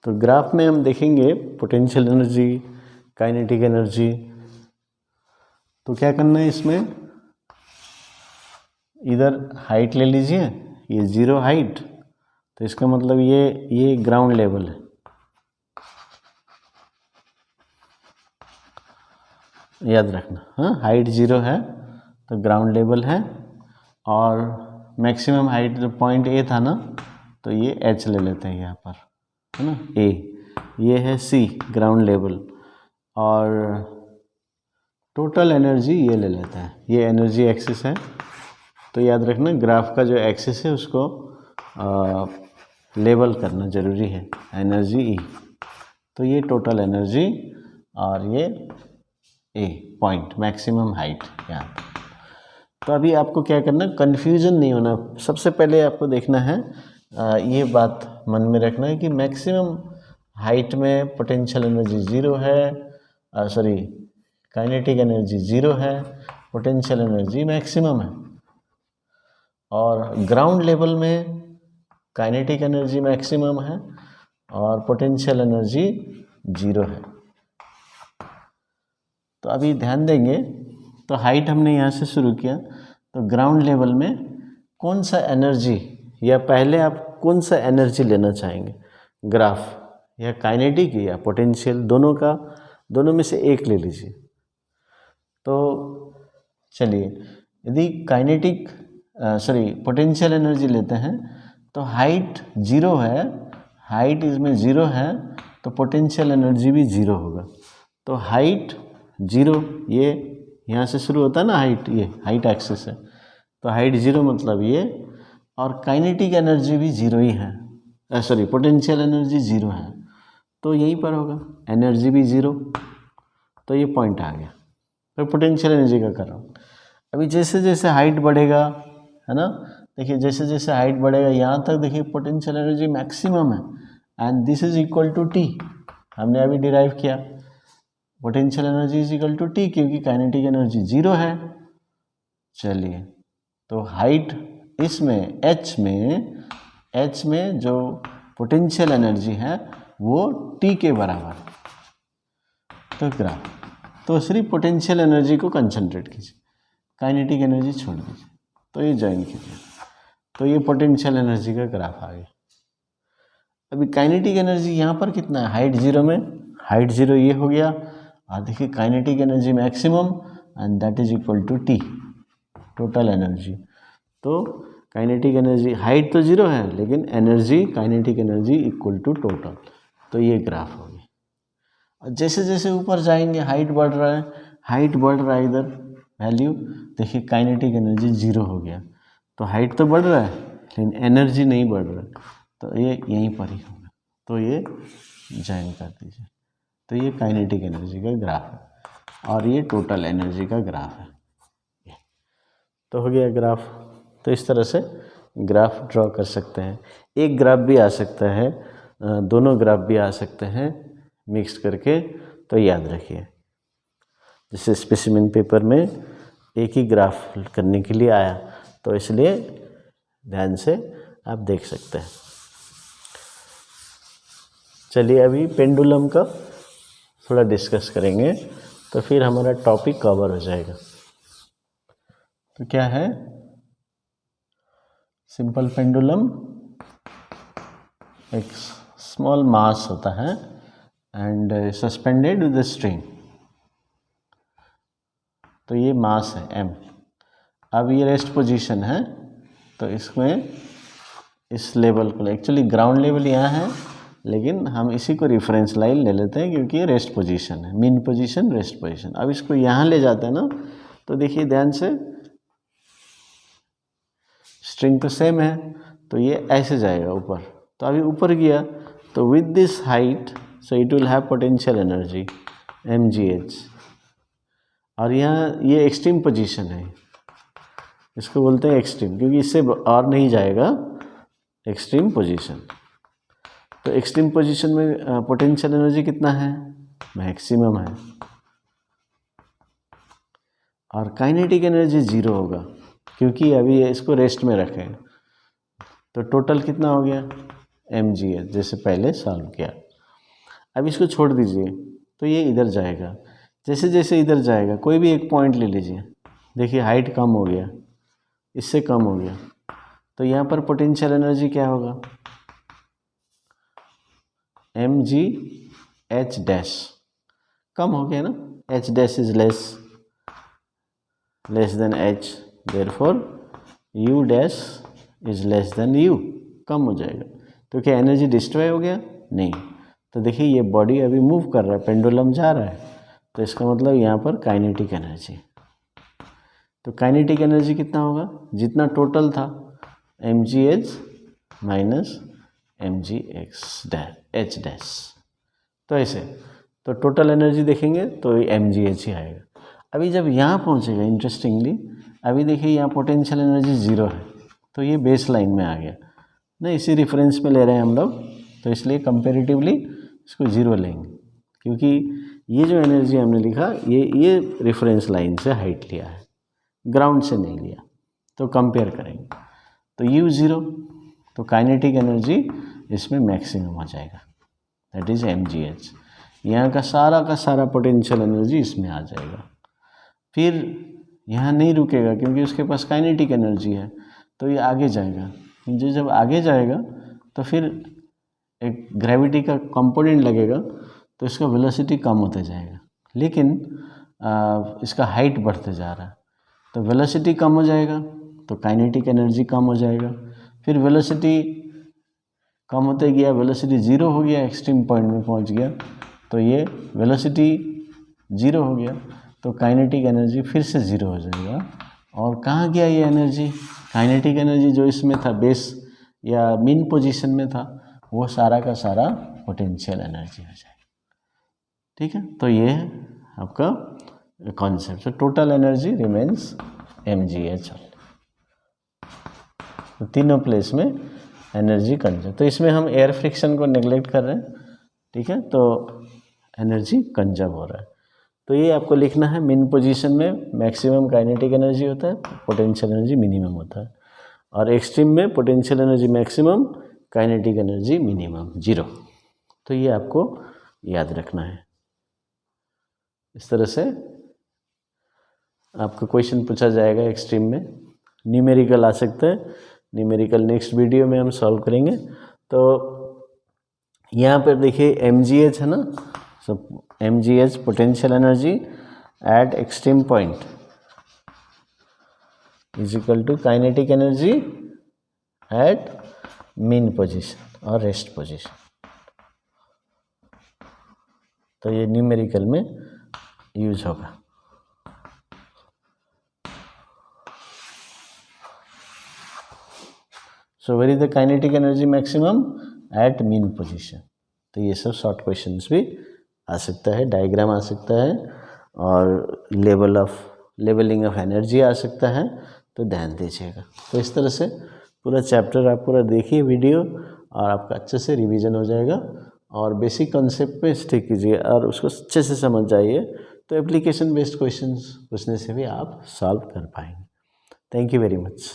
तो ग्राफ में हम देखेंगे पोटेंशियल एनर्जी, काइनेटिक एनर्जी। तो क्या करना है, इसमें इधर हाइट ले लीजिए, ये 0 हाइट, तो इसका मतलब ये ग्राउंड लेवल है, याद रखना। हाँ, हाइट 0 है तो ग्राउंड लेवल है, और मैक्सिमम हाइट जो पॉइंट ए था ना, तो ये एच ले लेते हैं यहाँ पर, है ना, ए, ये है सी ग्राउंड लेवल, और टोटल एनर्जी ये ले लेते हैं, ये एनर्जी एक्सिस है। तो याद रखना ग्राफ का जो एक्सिस है उसको लेवल करना जरूरी है, एनर्जी ई। तो ये टोटल एनर्जी और ये ए पॉइंट मैक्सिमम हाइट यहाँ। तो अभी आपको क्या करना, कन्फ्यूजन नहीं होना। सबसे पहले आपको देखना है, ये बात मन में रखना है कि मैक्सिमम हाइट में पोटेंशियल एनर्जी 0 है, काइनेटिक एनर्जी 0 है, पोटेंशियल एनर्जी मैक्सिमम है, और ग्राउंड लेवल में काइनेटिक एनर्जी मैक्सिमम है और पोटेंशियल एनर्जी 0 है। तो अभी ध्यान देंगे, तो हाइट हमने यहाँ से शुरू किया, तो ग्राउंड लेवल में कौन सा एनर्जी, या पहले आप कौन सा एनर्जी लेना चाहेंगे, ग्राफ या काइनेटिक या पोटेंशियल, दोनों में से एक ले लीजिए। तो चलिए, यदि पोटेंशियल एनर्जी लेते हैं, तो हाइट 0 है, हाइट इसमें 0 है, तो पोटेंशियल एनर्जी भी 0 होगा। तो हाइट 0, ये यहाँ से शुरू होता है ना हाइट, ये हाइट एक्सिस है, तो हाइट 0 मतलब ये, और काइनेटिक एनर्जी भी 0 ही है, पोटेंशियल एनर्जी 0 है, तो यहीं पर होगा, एनर्जी भी 0, तो ये पॉइंट आ गया। तो पोटेंशियल एनर्जी का कर रहा हूँ। अभी जैसे जैसे हाइट बढ़ेगा, है ना, देखिए जैसे जैसे हाइट बढ़ेगा यहाँ तक, देखिए पोटेंशियल एनर्जी मैक्सिमम है, and this is equal to T, हमने अभी डिराइव किया, potential energy is equal to T, क्योंकि काइनेटिक एनर्जी 0 है। चलिए, तो हाइट इसमें एच में जो पोटेंशियल एनर्जी है वो टी के बराबर, तो ग्राफ, तो सिर्फ पोटेंशियल एनर्जी को कंसंट्रेट कीजिए, काइनेटिक एनर्जी छोड़ दीजिए, तो ये ज्वाइन कीजिए, तो ये पोटेंशियल एनर्जी का ग्राफ आ गया। अभी काइनेटिक एनर्जी यहाँ पर कितना है, हाइट 0 में, हाइट 0 ये हो गया, और देखिए kinetic energy maximum, and that is equal to T, total energy. तो काइनेटिक एनर्जी, हाइट तो 0 है लेकिन energy, kinetic energy equal to total, तो ये ग्राफ हो गया। और जैसे जैसे ऊपर जाएंगे हाइट बढ़ रहा है इधर वैल्यू, देखिए काइनेटिक एनर्जी 0 हो गया, तो हाइट तो बढ़ रहा है लेकिन एनर्जी नहीं बढ़ रहा है, तो ये यहीं पर ही होगा, तो ये ज्वाइन कर दीजिए। तो ये काइनेटिक एनर्जी का ग्राफ है, और ये टोटल एनर्जी का ग्राफ है। तो हो गया ग्राफ। तो इस तरह से ग्राफ ड्रॉ कर सकते हैं। एक ग्राफ भी आ सकता है, दोनों ग्राफ भी आ सकते हैं मिक्स करके, तो याद रखिए। जैसे स्पेसिमेन पेपर में एक ही ग्राफ करने के लिए आया, तो इसलिए ध्यान से आप देख सकते हैं। चलिए, अभी पेंडुलम का थोड़ा डिस्कस करेंगे, तो फिर हमारा टॉपिक कवर हो जाएगा। तो क्या है, सिंपल पेंडुलम एक स्मॉल मास होता है एंड सस्पेंडेड विद स्ट्रिंग, तो ये मास है m। अब ये रेस्ट पोजीशन है, तो इसमें इस लेवल को, एक्चुअली ग्राउंड लेवल यहाँ है, लेकिन हम इसी को रेफरेंस लाइन ले लेते हैं क्योंकि ये रेस्ट पोजीशन है, मीन पोजीशन, रेस्ट पोजीशन। अब इसको यहाँ ले जाते हैं ना, तो देखिए ध्यान से, स्ट्रिंग तो सेम है, तो ये ऐसे जाएगा ऊपर, तो अभी ऊपर गया, तो with this height, so it will have potential energy mgh, और यहाँ ये एक्सट्रीम पोजीशन है, इसको बोलते हैं एक्सट्रीम, क्योंकि इससे और नहीं जाएगा, एक्सट्रीम पोजीशन। तो एक्सट्रीम पोजीशन में पोटेंशियल एनर्जी कितना है, मैक्सिमम है, और काइनेटिक एनर्जी 0 होगा, क्योंकि अभी इसको रेस्ट में रखें। तो टोटल कितना हो गया mgh, जैसे पहले सॉल्व किया। अब इसको छोड़ दीजिए तो ये इधर जाएगा, जैसे जैसे इधर जाएगा कोई भी एक पॉइंट ले लीजिए, देखिए हाइट कम हो गया, इससे कम हो गया, तो यहाँ पर पोटेंशियल एनर्जी क्या होगा, mgh डैश, कम हो गया ना, h dash is less than h, therefore u dash is less than u, कम हो जाएगा। तो क्या एनर्जी डिस्ट्रॉय हो गया? नहीं। तो देखिए ये बॉडी अभी मूव कर रहा है, पेंडुलम जा रहा है, तो इसका मतलब यहाँ पर काइनेटिक एनर्जी, तो काइनेटिक एनर्जी कितना होगा, जितना टोटल था mgh माइनस mgh डैश, तो ऐसे, तो टोटल एनर्जी देखेंगे तो mgh ही आएगा। अभी जब यहाँ पहुँचेगा, इंटरेस्टिंगली अभी देखिए यहाँ पोटेंशियल एनर्जी 0 है, तो ये बेस लाइन में आ गया ना, इसी रेफरेंस में ले रहे हैं हम लोग, तो इसलिए कंपेरेटिवली इसको 0 लेंगे, क्योंकि ये जो एनर्जी हमने लिखा ये रेफरेंस लाइन से हाइट लिया है, ग्राउंड से नहीं लिया, तो कंपेयर करेंगे तो u 0, तो काइनेटिक एनर्जी इसमें मैक्सिमम हो जाएगा, दैट इज mgh, यहाँ का सारा पोटेंशियल एनर्जी इसमें आ जाएगा। फिर यहाँ नहीं रुकेगा क्योंकि उसके पास काइनेटिक एनर्जी है, तो ये आगे जाएगा, जो जब आगे जाएगा तो फिर एक ग्रेविटी का कंपोनेंट लगेगा, तो इसका वेलोसिटी कम होते जाएगा, लेकिन इसका हाइट बढ़ते जा रहा है, तो वेलोसिटी कम हो जाएगा तो काइनेटिक एनर्जी कम हो जाएगा, फिर वेलोसिटी कम होते गया, वेलोसिटी 0 हो गया, एक्सट्रीम पॉइंट में पहुंच गया, तो ये वेलोसिटी 0 हो गया, तो काइनेटिक एनर्जी फिर से 0 हो जाएगा। और कहाँ गया ये एनर्जी, काइनेटिक एनर्जी जो इसमें था बेस या मीन पोजीशन में था, वो सारा का सारा पोटेंशियल एनर्जी हो जाएगा। ठीक है, तो ये है आपका concept. Total energy remains mgh, तो तीनों प्लेस में एनर्जी कंजर्व, तो इसमें हम एयर फ्रिक्शन को नेग्लेक्ट कर रहे हैं, ठीक है, तो एनर्जी कंजर्व हो रहा है। तो ये आपको लिखना है, मीन पोजीशन में मैक्सिमम काइनेटिक एनर्जी होता है, पोटेंशियल एनर्जी मिनिमम होता है, और एक्सट्रीम में potential energy maximum, kinetic energy minimum 0। तो ये आपको याद रखना है। इस तरह से आपका क्वेश्चन पूछा जाएगा एक्सट्रीम में, न्यूमेरिकल आ सकता है, न्यूमेरिकल नेक्स्ट वीडियो में हम सॉल्व करेंगे। तो यहाँ पर देखिए mgh है ना, सब mgh potential energy at extreme point is equal to kinetic energy at mean position और रेस्ट पोजीशन। तो ये न्यूमेरिकल में यूज होगा। So where is the kinetic energy maximum at mean position. तो ये सब शॉर्ट क्वेश्चंस भी आ सकता है, डायग्राम आ सकता है, और लेवलिंग ऑफ एनर्जी आ सकता है, तो ध्यान दीजिएगा। तो इस तरह से पूरा चैप्टर आप पूरा देखिए वीडियो, और आपका अच्छे से रिवीजन हो जाएगा, और बेसिक कॉन्सेप्ट पे स्टिक कीजिए और उसको अच्छे से समझ जाइए, तो एप्लीकेशन बेस्ड क्वेश्चंस पूछने से भी आप सॉल्व कर पाएंगे। Thank you very much.